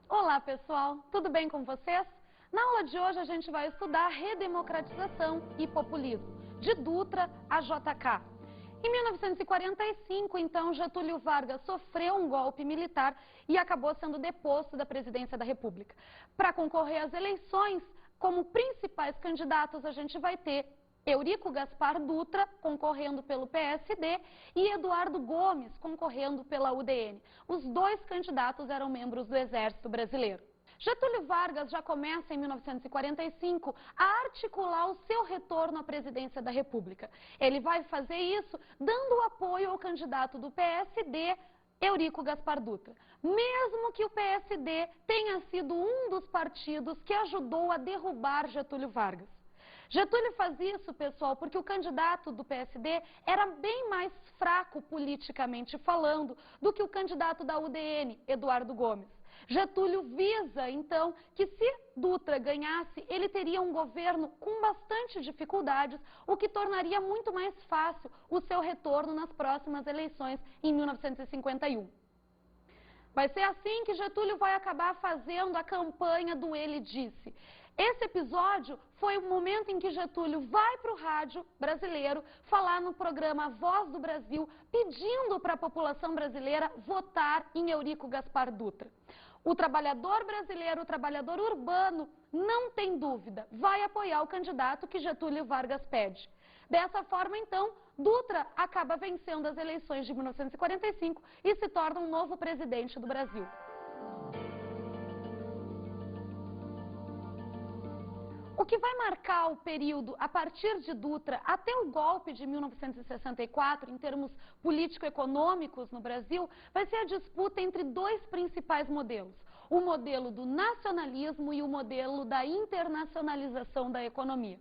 Olá, pessoal! Tudo bem com vocês? Na aula de hoje a gente vai estudar redemocratização e populismo, de Dutra a JK. Em 1945, então, Getúlio Vargas sofreu um golpe militar e acabou sendo deposto da presidência da República. Para concorrer às eleições, como principais candidatos, a gente vai ter Eurico Gaspar Dutra, concorrendo pelo PSD, e Eduardo Gomes, concorrendo pela UDN. Os dois candidatos eram membros do Exército Brasileiro. Getúlio Vargas já começa, em 1945, a articular o seu retorno à presidência da República. Ele vai fazer isso dando apoio ao candidato do PSD, Eurico Gaspar Dutra, mesmo que o PSD tenha sido um dos partidos que ajudou a derrubar Getúlio Vargas. Getúlio faz isso, pessoal, porque o candidato do PSD era bem mais fraco politicamente falando do que o candidato da UDN, Eduardo Gomes. Getúlio visa, então, que se Dutra ganhasse, ele teria um governo com bastante dificuldades, o que tornaria muito mais fácil o seu retorno nas próximas eleições em 1951. Vai ser assim que Getúlio vai acabar fazendo a campanha do Ele Disse. Esse episódio foi o momento em que Getúlio vai para o rádio brasileiro falar no programa Voz do Brasil, pedindo para a população brasileira votar em Eurico Gaspar Dutra. O trabalhador brasileiro, o trabalhador urbano, não tem dúvida, vai apoiar o candidato que Getúlio Vargas pede. Dessa forma, então, Dutra acaba vencendo as eleições de 1945 e se torna um novo presidente do Brasil. O que vai marcar o período a partir de Dutra até o golpe de 1964, em termos político-econômicos no Brasil, vai ser a disputa entre dois principais modelos. O modelo do nacionalismo e o modelo da internacionalização da economia.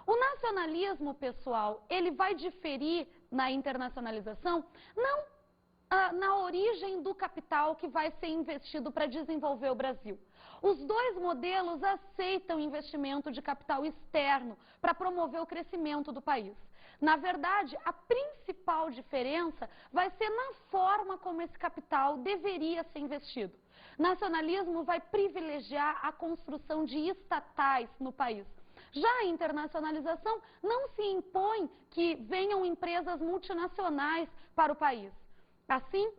O nacionalismo, pessoal, ele vai diferir na internacionalização, não na origem do capital que vai ser investido para desenvolver o Brasil. Os dois modelos aceitam investimento de capital externo para promover o crescimento do país. Na verdade, a principal diferença vai ser na forma como esse capital deveria ser investido. Nacionalismo vai privilegiar a construção de estatais no país. Já a internacionalização não se impõe que venham empresas multinacionais para o país. Assim,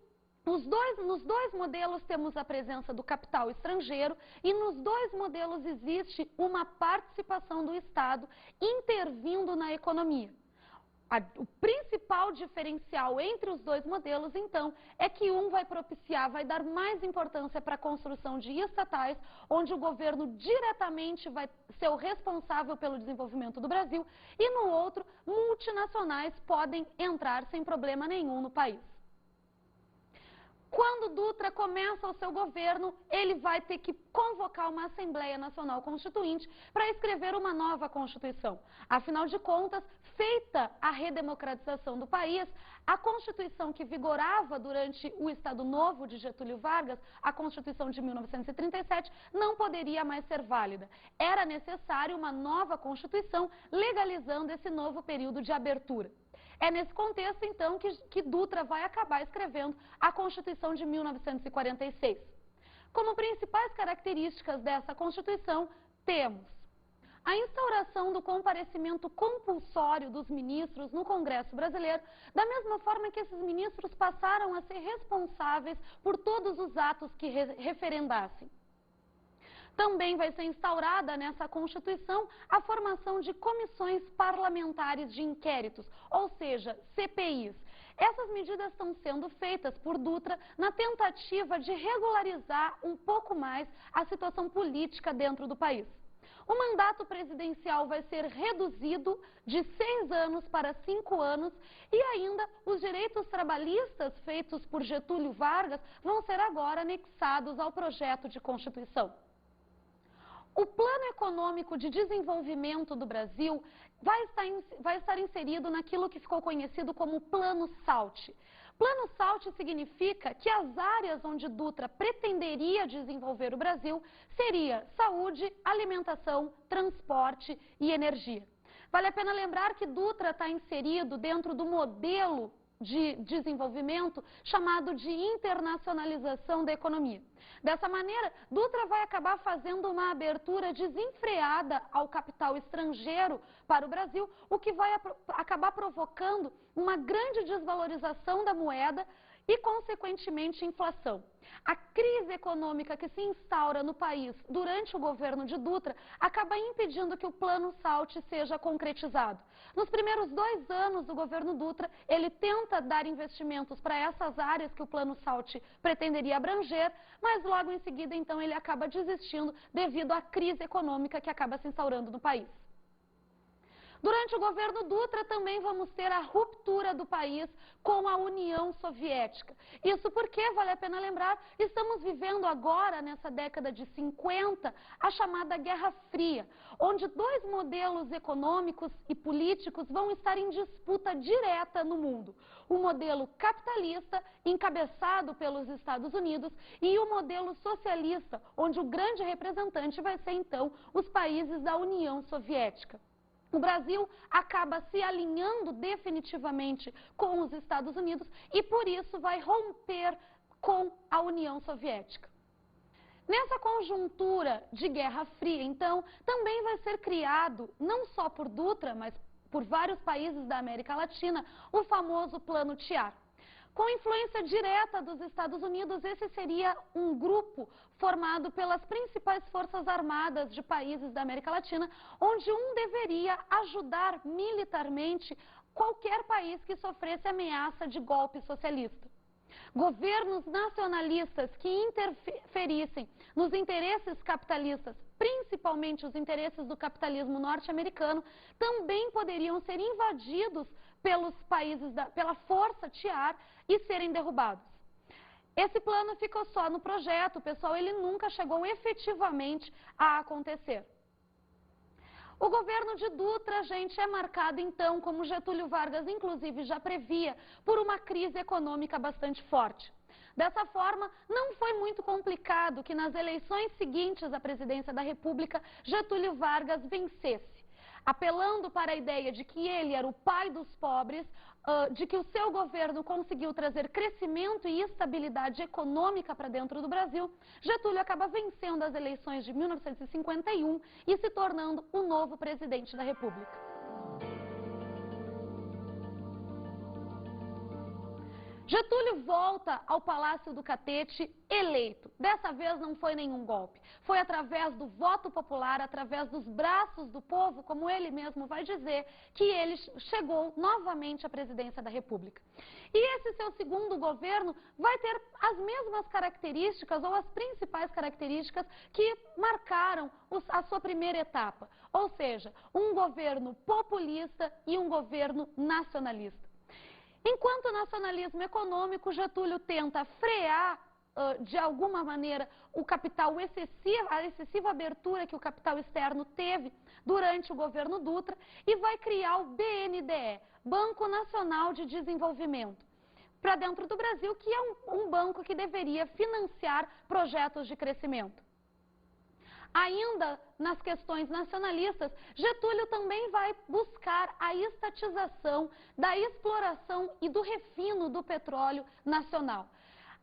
nos dois modelos temos a presença do capital estrangeiro e nos dois modelos existe uma participação do Estado intervindo na economia. O principal diferencial entre os dois modelos, então, é que um vai propiciar, vai dar mais importância para a construção de estatais, onde o governo diretamente vai ser o responsável pelo desenvolvimento do Brasil, e no outro, multinacionais podem entrar sem problema nenhum no país. Quando Dutra começa o seu governo, ele vai ter que convocar uma Assembleia Nacional Constituinte para escrever uma nova Constituição. Afinal de contas, feita a redemocratização do país, a Constituição que vigorava durante o Estado Novo de Getúlio Vargas, a Constituição de 1937, não poderia mais ser válida. Era necessário uma nova Constituição legalizando esse novo período de abertura. É nesse contexto, então, que Dutra vai acabar escrevendo a Constituição de 1946. Como principais características dessa Constituição, temos a instauração do comparecimento compulsório dos ministros no Congresso Brasileiro, da mesma forma que esses ministros passaram a ser responsáveis por todos os atos que referendassem. Também vai ser instaurada nessa Constituição a formação de comissões parlamentares de inquéritos, ou seja, CPIs. Essas medidas estão sendo feitas por Dutra na tentativa de regularizar um pouco mais a situação política dentro do país. O mandato presidencial vai ser reduzido de 6 anos para 5 anos e ainda os direitos trabalhistas feitos por Getúlio Vargas vão ser agora anexados ao projeto de Constituição. O Plano Econômico de Desenvolvimento do Brasil vai estar inserido naquilo que ficou conhecido como Plano SALT. Plano SALT significa que as áreas onde Dutra pretenderia desenvolver o Brasil seria saúde, alimentação, transporte e energia. Vale a pena lembrar que Dutra está inserido dentro do modelo de desenvolvimento chamado de internacionalização da economia. Dessa maneira, Dutra vai acabar fazendo uma abertura desenfreada ao capital estrangeiro para o Brasil, o que vai acabar provocando uma grande desvalorização da moeda e, consequentemente, inflação. A crise econômica que se instaura no país durante o governo de Dutra acaba impedindo que o Plano SALT seja concretizado. Nos primeiros 2 anos do governo Dutra, ele tenta dar investimentos para essas áreas que o Plano SALT pretenderia abranger, mas logo em seguida, então, ele acaba desistindo devido à crise econômica que acaba se instaurando no país. Durante o governo Dutra também vamos ter a ruptura do país com a União Soviética. Isso porque, vale a pena lembrar, estamos vivendo agora, nessa década de 50, a chamada Guerra Fria, onde 2 modelos econômicos e políticos vão estar em disputa direta no mundo. O modelo capitalista, encabeçado pelos Estados Unidos, e o modelo socialista, onde o grande representante vai ser, então, os países da União Soviética. O Brasil acaba se alinhando definitivamente com os Estados Unidos e, por isso, vai romper com a União Soviética. Nessa conjuntura de Guerra Fria, então, também vai ser criado, não só por Dutra, mas por vários países da América Latina, o famoso Plano TIAR. Com influência direta dos Estados Unidos, esse seria um grupo formado pelas principais forças armadas de países da América Latina, onde um deveria ajudar militarmente qualquer país que sofresse ameaça de golpe socialista. Governos nacionalistas que interferissem nos interesses capitalistas, principalmente os interesses do capitalismo norte-americano, também poderiam ser invadidos pelos países pela força TIAR e serem derrubados. Esse plano ficou só no projeto, pessoal, ele nunca chegou efetivamente a acontecer. O governo de Dutra, gente, é marcado então, como Getúlio Vargas inclusive já previa, por uma crise econômica bastante forte. Dessa forma, não foi muito complicado que nas eleições seguintes à presidência da República, Getúlio Vargas vencesse, apelando para a ideia de que ele era o pai dos pobres, de que o seu governo conseguiu trazer crescimento e estabilidade econômica para dentro do Brasil. Getúlio acaba vencendo as eleições de 1951 e se tornando o novo presidente da República. Getúlio volta ao Palácio do Catete eleito. Dessa vez não foi nenhum golpe. Foi através do voto popular, através dos braços do povo, como ele mesmo vai dizer, que ele chegou novamente à presidência da República. E esse seu segundo governo vai ter as mesmas características, ou as principais características, que marcaram a sua primeira etapa. Ou seja, um governo populista e um governo nacionalista. Enquanto nacionalismo econômico, Getúlio tenta frear, de alguma maneira, a excessiva abertura que o capital externo teve durante o governo Dutra e vai criar o BNDE, Banco Nacional de Desenvolvimento, para dentro do Brasil, que é um banco que deveria financiar projetos de crescimento. Ainda nas questões nacionalistas, Getúlio também vai buscar a estatização da exploração e do refino do petróleo nacional.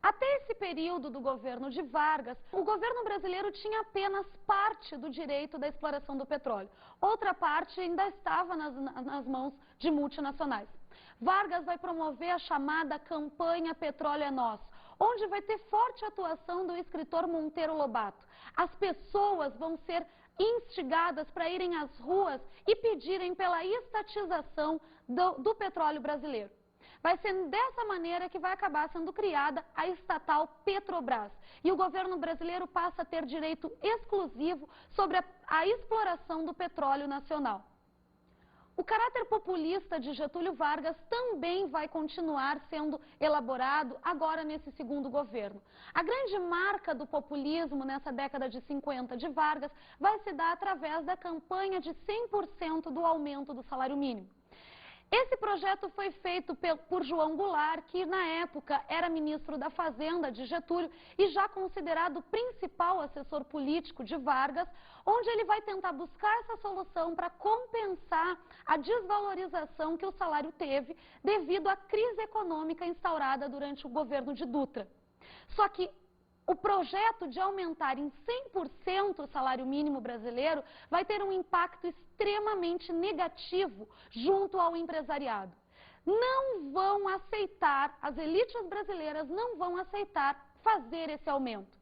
Até esse período do governo de Vargas, o governo brasileiro tinha apenas parte do direito da exploração do petróleo. Outra parte ainda estava nas mãos de multinacionais. Vargas vai promover a chamada campanha Petróleo é Nosso, onde vai ter forte atuação do escritor Monteiro Lobato. As pessoas vão ser instigadas para irem às ruas e pedirem pela estatização do petróleo brasileiro. Vai ser dessa maneira que vai acabar sendo criada a estatal Petrobras. E o governo brasileiro passa a ter direito exclusivo sobre a exploração do petróleo nacional. O caráter populista de Getúlio Vargas também vai continuar sendo elaborado agora nesse segundo governo. A grande marca do populismo nessa década de 50 de Vargas vai se dar através da campanha de 100% do aumento do salário mínimo. Esse projeto foi feito por João Goulart, que na época era ministro da Fazenda de Getúlio e já considerado o principal assessor político de Vargas, onde ele vai tentar buscar essa solução para compensar a desvalorização que o salário teve devido à crise econômica instaurada durante o governo de Dutra. Só que o projeto de aumentar em 100% o salário mínimo brasileiro vai ter um impacto extremamente negativo junto ao empresariado. Não vão aceitar, as elites brasileiras não vão aceitar fazer esse aumento.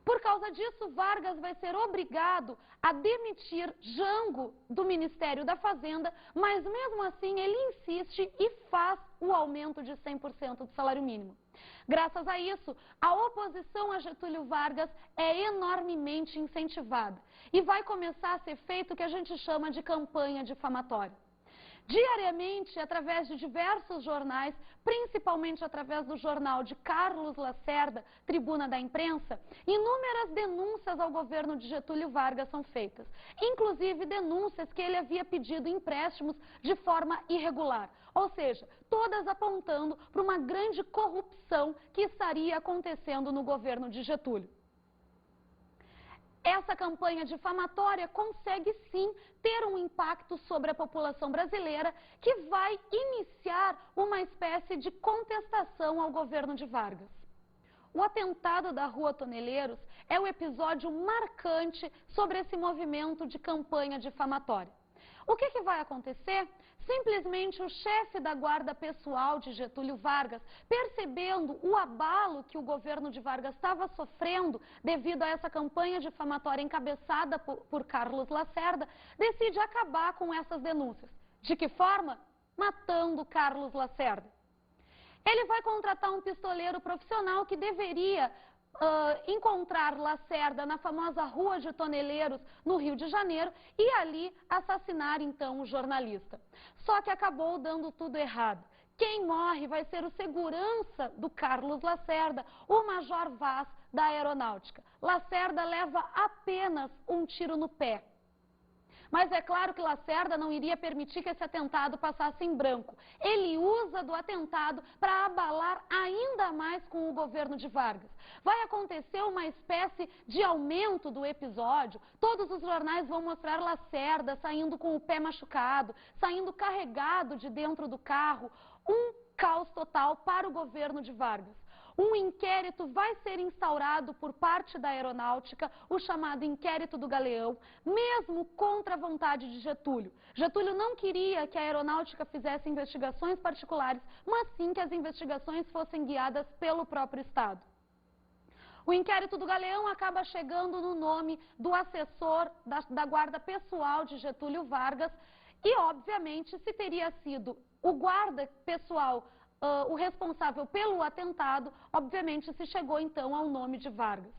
Por causa disso, Vargas vai ser obrigado a demitir Jango do Ministério da Fazenda, mas mesmo assim ele insiste e faz o aumento de 100% do salário mínimo. Graças a isso, a oposição a Getúlio Vargas é enormemente incentivada e vai começar a ser feito o que a gente chama de campanha difamatória. Diariamente, através de diversos jornais, principalmente através do jornal de Carlos Lacerda, Tribuna da Imprensa, inúmeras denúncias ao governo de Getúlio Vargas são feitas, inclusive denúncias que ele havia pedido empréstimos de forma irregular, ou seja, todas apontando para uma grande corrupção que estaria acontecendo no governo de Getúlio. Essa campanha difamatória consegue sim ter um impacto sobre a população brasileira que vai iniciar uma espécie de contestação ao governo de Vargas. O atentado da Rua Toneleiros é o episódio marcante sobre esse movimento de campanha difamatória. O que vai acontecer? Simplesmente o chefe da guarda pessoal de Getúlio Vargas, percebendo o abalo que o governo de Vargas estava sofrendo devido a essa campanha difamatória encabeçada por Carlos Lacerda, decide acabar com essas denúncias. De que forma? Matando Carlos Lacerda. Ele vai contratar um pistoleiro profissional que deveria encontrar Lacerda na famosa Rua de Toneleiros, no Rio de Janeiro, e ali assassinar então o jornalista. Só que acabou dando tudo errado. Quem morre vai ser o segurança do Carlos Lacerda, o Major Vaz da Aeronáutica. Lacerda leva apenas um tiro no pé. Mas é claro que Lacerda não iria permitir que esse atentado passasse em branco. Ele usa do atentado para abalar ainda mais com o governo de Vargas. Vai acontecer uma espécie de aumento do episódio. Todos os jornais vão mostrar Lacerda saindo com o pé machucado, saindo carregado de dentro do carro. Um caos total para o governo de Vargas. Um inquérito vai ser instaurado por parte da Aeronáutica, o chamado Inquérito do Galeão, mesmo contra a vontade de Getúlio. Getúlio não queria que a Aeronáutica fizesse investigações particulares, mas sim que as investigações fossem guiadas pelo próprio Estado. O Inquérito do Galeão acaba chegando no nome do assessor da guarda pessoal de Getúlio Vargas e, obviamente, se teria sido o guarda pessoal o responsável pelo atentado, obviamente se chegou então ao nome de Vargas.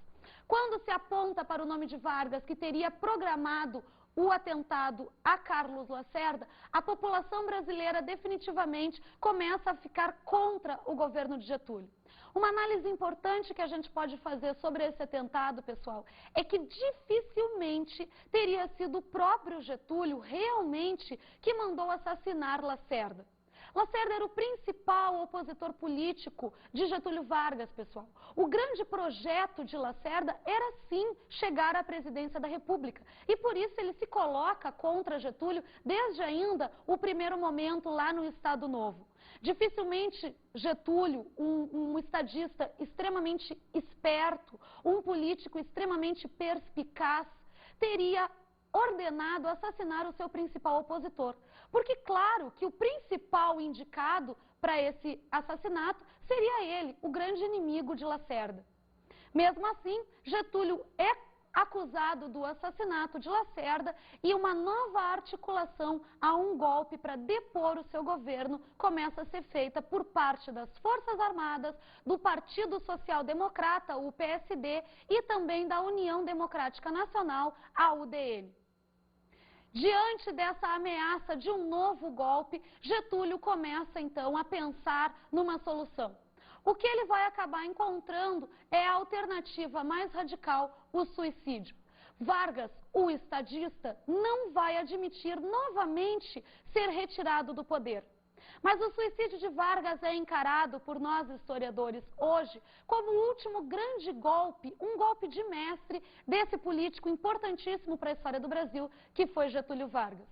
Quando se aponta para o nome de Vargas, que teria programado o atentado a Carlos Lacerda, a população brasileira definitivamente começa a ficar contra o governo de Getúlio. Uma análise importante que a gente pode fazer sobre esse atentado, pessoal, é que dificilmente teria sido o próprio Getúlio realmente que mandou assassinar Lacerda. Lacerda era o principal opositor político de Getúlio Vargas, pessoal. O grande projeto de Lacerda era, sim, chegar à presidência da República. E por isso ele se coloca contra Getúlio desde ainda o primeiro momento lá no Estado Novo. Dificilmente Getúlio, um estadista extremamente esperto, um político extremamente perspicaz, teria ordenado assassinar o seu principal opositor. Porque, claro, que o principal indicado para esse assassinato seria ele, o grande inimigo de Lacerda. Mesmo assim, Getúlio é acusado do assassinato de Lacerda e uma nova articulação a um golpe para depor o seu governo começa a ser feita por parte das Forças Armadas, do Partido Social Democrata, o PSD, e também da União Democrática Nacional, a UDN. Diante dessa ameaça de um novo golpe, Getúlio começa então a pensar numa solução. O que ele vai acabar encontrando é a alternativa mais radical, o suicídio. Vargas, o estadista, não vai admitir novamente ser retirado do poder. Mas o suicídio de Vargas é encarado por nós historiadores hoje como o último grande golpe, um golpe de mestre desse político importantíssimo para a história do Brasil, que foi Getúlio Vargas.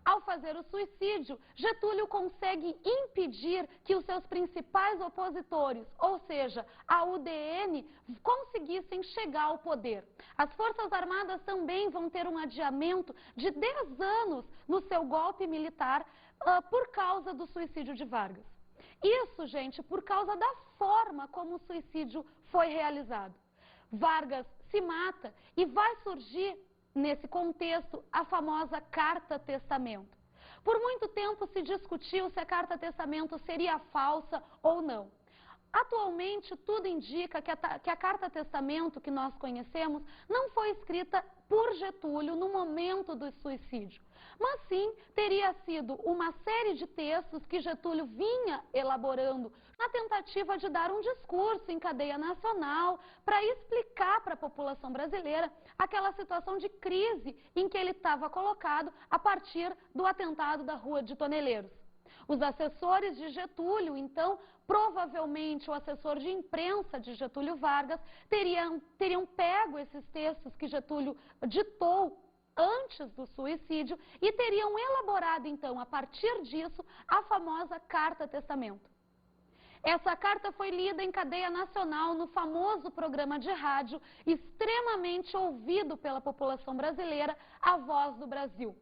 Ao fazer o suicídio, Getúlio consegue impedir que os seus principais opositores, ou seja, a UDN, conseguissem chegar ao poder. As Forças Armadas também vão ter um adiamento de 10 anos no seu golpe militar por causa do suicídio de Vargas. Isso, gente, por causa da forma como o suicídio foi realizado. Vargas se mata e vai surgir nesse contexto, a famosa Carta-Testamento. Por muito tempo se discutiu se a Carta-Testamento seria falsa ou não. Atualmente, tudo indica que a Carta-Testamento que nós conhecemos não foi escrita por Getúlio no momento do suicídio, mas sim teria sido uma série de textos que Getúlio vinha elaborando na tentativa de dar um discurso em cadeia nacional para explicar para a população brasileira aquela situação de crise em que ele estava colocado a partir do atentado da Rua de Toneleiros. Os assessores de Getúlio, então, provavelmente o assessor de imprensa de Getúlio Vargas, teriam pego esses textos que Getúlio ditou antes do suicídio e teriam elaborado, então, a partir disso, a famosa Carta-Testamento. Essa carta foi lida em cadeia nacional no famoso programa de rádio, extremamente ouvido pela população brasileira, A Voz do Brasil.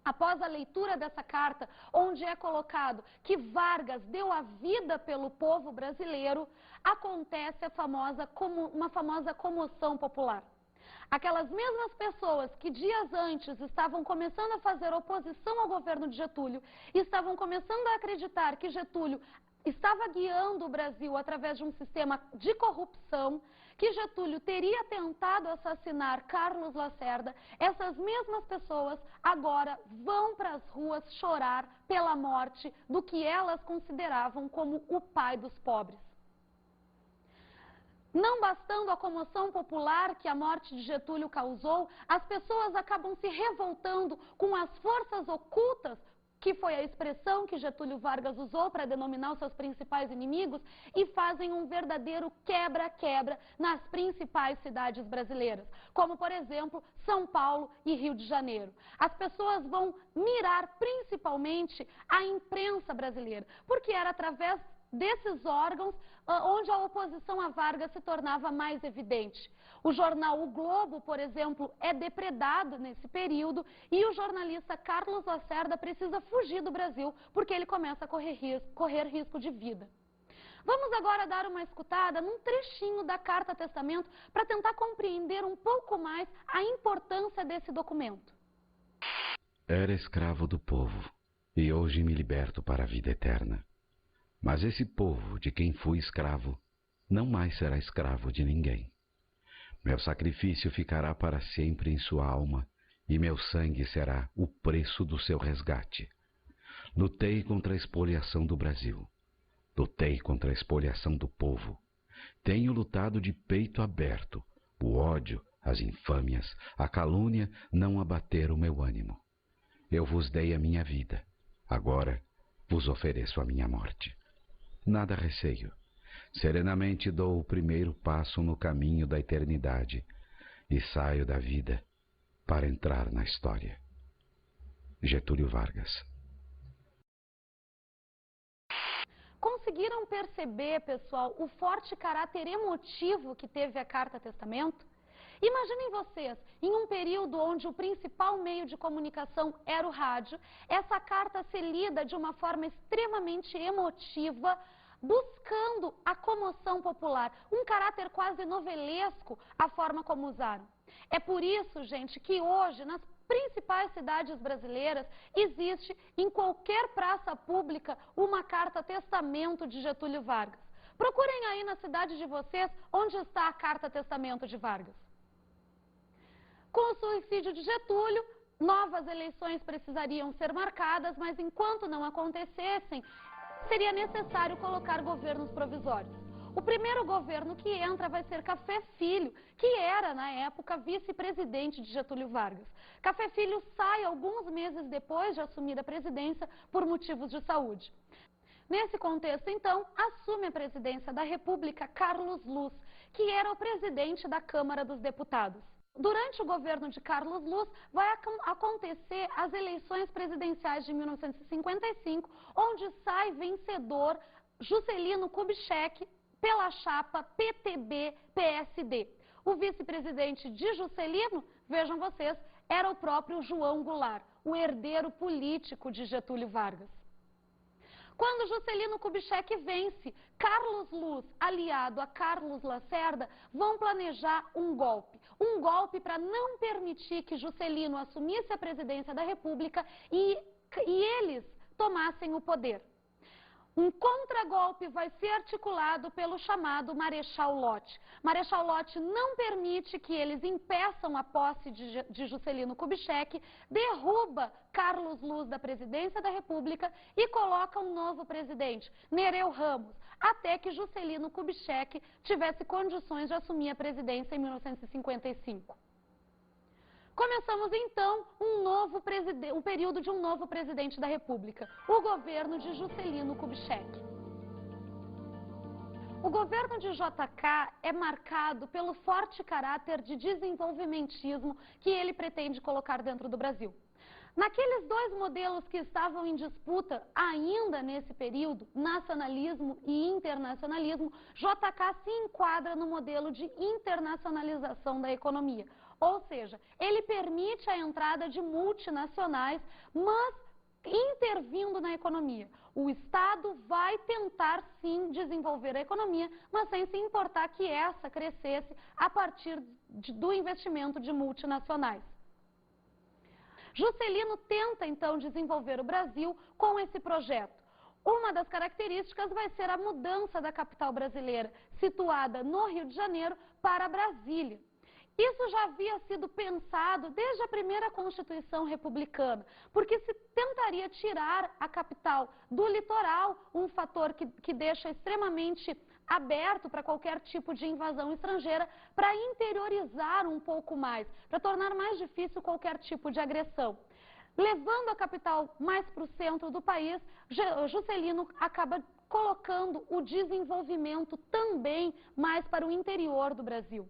Após a leitura dessa carta, onde é colocado que Vargas deu a vida pelo povo brasileiro, acontece uma famosa comoção popular. Aquelas mesmas pessoas que dias antes estavam começando a fazer oposição ao governo de Getúlio, estavam começando a acreditar que Getúlio estava guiando o Brasil através de um sistema de corrupção, que Getúlio teria tentado assassinar Carlos Lacerda, essas mesmas pessoas agora vão para as ruas chorar pela morte do que elas consideravam como o pai dos pobres. Não bastando a comoção popular que a morte de Getúlio causou, as pessoas acabam se revoltando com as forças ocultas, que foi a expressão que Getúlio Vargas usou para denominar os seus principais inimigos, e fazem um verdadeiro quebra-quebra nas principais cidades brasileiras, como, por exemplo, São Paulo e Rio de Janeiro. As pessoas vão mirar principalmente a imprensa brasileira, porque era através desses órgãos onde a oposição a Vargas se tornava mais evidente. O jornal O Globo, por exemplo, é depredado nesse período e o jornalista Carlos Lacerda precisa fugir do Brasil porque ele começa a correr risco de vida. Vamos agora dar uma escutada num trechinho da Carta-Testamento para tentar compreender um pouco mais a importância desse documento. Era escravo do povo e hoje me liberto para a vida eterna. Mas esse povo de quem fui escravo não mais será escravo de ninguém. Meu sacrifício ficará para sempre em sua alma e meu sangue será o preço do seu resgate. Lutei contra a expoliação do Brasil. Lutei contra a expoliação do povo. Tenho lutado de peito aberto. O ódio, as infâmias, a calúnia não abateram meu ânimo. Eu vos dei a minha vida. Agora vos ofereço a minha morte. Nada receio. Serenamente dou o primeiro passo no caminho da eternidade e saio da vida para entrar na história. Getúlio Vargas. Conseguiram perceber, pessoal, o forte caráter emotivo que teve a Carta-Testamento? Imaginem vocês, em um período onde o principal meio de comunicação era o rádio, essa carta ser lida de uma forma extremamente emotiva, buscando a comoção popular, um caráter quase novelesco, a forma como usaram. É por isso, gente, que hoje, nas principais cidades brasileiras, existe em qualquer praça pública uma Carta-Testamento de Getúlio Vargas. Procurem aí na cidade de vocês onde está a Carta-Testamento de Vargas. Com o suicídio de Getúlio, novas eleições precisariam ser marcadas, mas enquanto não acontecessem, seria necessário colocar governos provisórios. O primeiro governo que entra vai ser Café Filho, que era, na época, vice-presidente de Getúlio Vargas. Café Filho sai alguns meses depois de assumir a presidência por motivos de saúde. Nesse contexto, então, assume a presidência da República Carlos Luz, que era o presidente da Câmara dos Deputados. Durante o governo de Carlos Luz, vai acontecer as eleições presidenciais de 1955, onde sai vencedor Juscelino Kubitschek pela chapa PTB-PSD. O vice-presidente de Juscelino, vejam vocês, era o próprio João Goulart, o herdeiro político de Getúlio Vargas. Quando Juscelino Kubitschek vence, Carlos Luz, aliado a Carlos Lacerda, vão planejar um golpe para não permitir que Juscelino assumisse a presidência da República e eles tomassem o poder. Um contragolpe vai ser articulado pelo chamado Marechal Lott. Marechal Lott não permite que eles impeçam a posse de Juscelino Kubitschek, derruba Carlos Luz da presidência da República e coloca um novo presidente, Nereu Ramos, até que Juscelino Kubitschek tivesse condições de assumir a presidência em 1955. Começamos então um período de um novo presidente da República, o governo de Juscelino Kubitschek. O governo de JK é marcado pelo forte caráter de desenvolvimentismo que ele pretende colocar dentro do Brasil. Naqueles dois modelos que estavam em disputa ainda nesse período, nacionalismo e internacionalismo, JK se enquadra no modelo de internacionalização da economia. Ou seja, ele permite a entrada de multinacionais, mas intervindo na economia. O Estado vai tentar, sim, desenvolver a economia, mas sem se importar que essa crescesse a partir do investimento de multinacionais. Juscelino tenta, então, desenvolver o Brasil com esse projeto. Uma das características vai ser a mudança da capital brasileira, situada no Rio de Janeiro, para Brasília. Isso já havia sido pensado desde a primeira Constituição republicana, porque se tentaria tirar a capital do litoral, um fator que deixa extremamente aberto para qualquer tipo de invasão estrangeira, para interiorizar um pouco mais, para tornar mais difícil qualquer tipo de agressão. Levando a capital mais para o centro do país, Juscelino acaba colocando o desenvolvimento também mais para o interior do Brasil.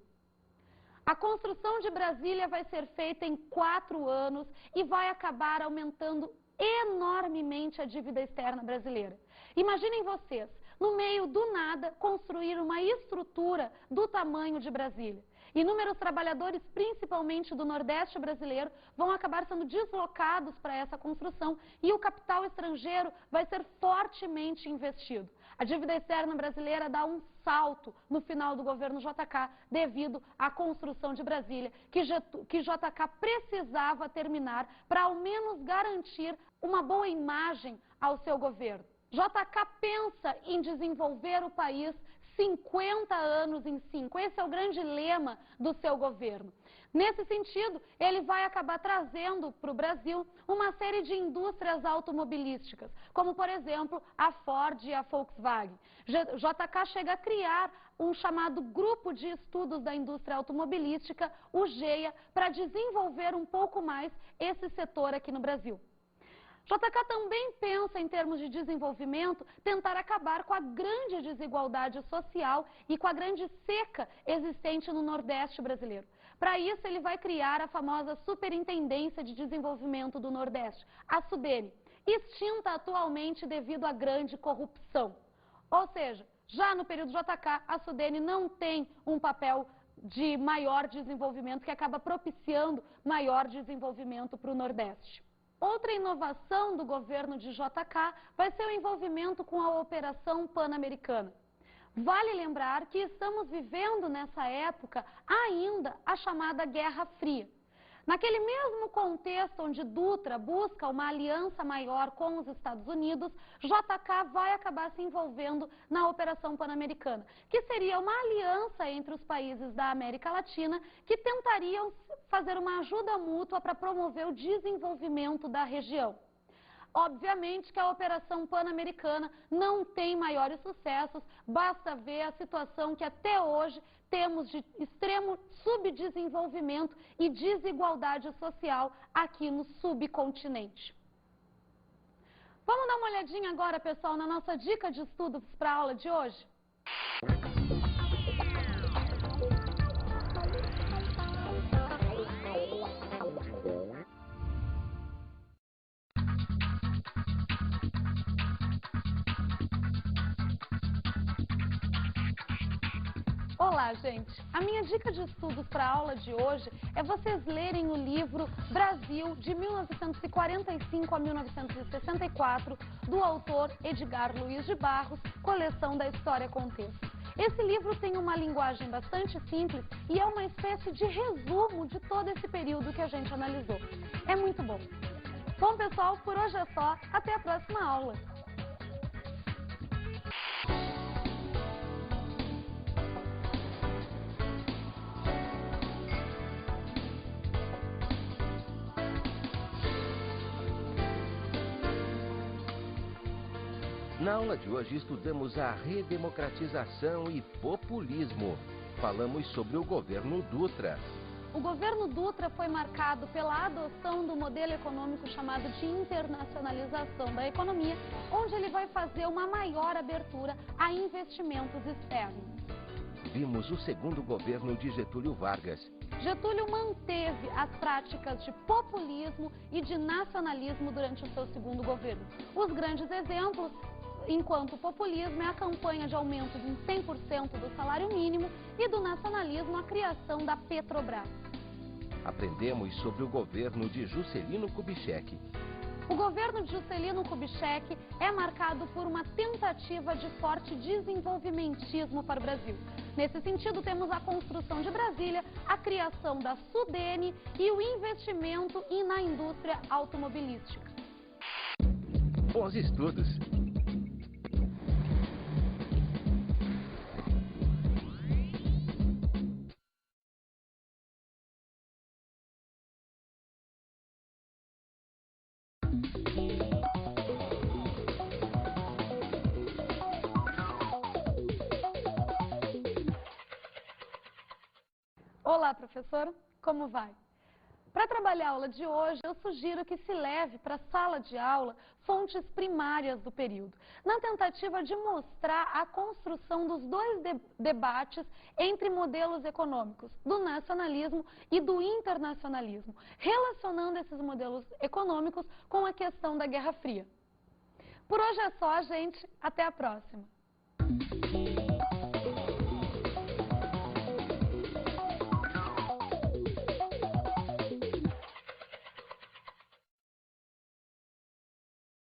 A construção de Brasília vai ser feita em 4 anos e vai acabar aumentando enormemente a dívida externa brasileira. Imaginem vocês, no meio do nada, construir uma estrutura do tamanho de Brasília. Inúmeros trabalhadores, principalmente do Nordeste brasileiro, vão acabar sendo deslocados para essa construção e o capital estrangeiro vai ser fortemente investido. A dívida externa brasileira dá um salto no final do governo JK devido à construção de Brasília, que JK precisava terminar para ao menos garantir uma boa imagem ao seu governo. JK pensa em desenvolver o país 50 anos em 5. Esse é o grande lema do seu governo. Nesse sentido, ele vai acabar trazendo para o Brasil uma série de indústrias automobilísticas, como, por exemplo, a Ford e a Volkswagen. JK chega a criar um chamado Grupo de Estudos da Indústria Automobilística, o GEA, para desenvolver um pouco mais esse setor aqui no Brasil. JK também pensa, em termos de desenvolvimento, tentar acabar com a grande desigualdade social e com a grande seca existente no Nordeste brasileiro. Para isso, ele vai criar a famosa Superintendência de Desenvolvimento do Nordeste, a SUDENE, extinta atualmente devido à grande corrupção. Ou seja, já no período JK, a SUDENE não tem um papel de maior desenvolvimento, que acaba propiciando maior desenvolvimento para o Nordeste. Outra inovação do governo de JK vai ser o envolvimento com a Operação Pan-Americana. Vale lembrar que estamos vivendo nessa época ainda a chamada Guerra Fria. Naquele mesmo contexto onde Dutra busca uma aliança maior com os Estados Unidos, JK vai acabar se envolvendo na Operação Pan-Americana, que seria uma aliança entre os países da América Latina que tentariam fazer uma ajuda mútua para promover o desenvolvimento da região. Obviamente que a Operação Pan-Americana não tem maiores sucessos, basta ver a situação que até hoje temos de extremo subdesenvolvimento e desigualdade social aqui no subcontinente. Vamos dar uma olhadinha agora, pessoal, na nossa dica de estudos para a aula de hoje? Olá, gente! A minha dica de estudos para a aula de hoje é vocês lerem o livro Brasil, de 1945 a 1964, do autor Edgar Luiz de Barros, coleção da História Contexto. Esse livro tem uma linguagem bastante simples e é uma espécie de resumo de todo esse período que a gente analisou. É muito bom. Bom, pessoal, por hoje é só. Até a próxima aula. Na aula de hoje estudamos a redemocratização e populismo. Falamos sobre o governo Dutra. O governo Dutra foi marcado pela adoção do modelo econômico chamado de internacionalização da economia, onde ele vai fazer uma maior abertura a investimentos externos. Vimos o segundo governo de Getúlio Vargas. Getúlio manteve as práticas de populismo e de nacionalismo durante o seu segundo governo. Os grandes exemplos, enquanto o populismo é a campanha de aumento em 100% do salário mínimo e do nacionalismo a criação da Petrobras. Aprendemos sobre o governo de Juscelino Kubitschek. O governo de Juscelino Kubitschek é marcado por uma tentativa de forte desenvolvimentismo para o Brasil. Nesse sentido, temos a construção de Brasília, a criação da Sudene e o investimento na indústria automobilística. Bons estudos! Olá, professor, como vai? Para trabalhar a aula de hoje, eu sugiro que se leve para a sala de aula fontes primárias do período, na tentativa de mostrar a construção dos dois debates entre modelos econômicos, do nacionalismo e do internacionalismo, relacionando esses modelos econômicos com a questão da Guerra Fria. Por hoje é só, gente. Até a próxima.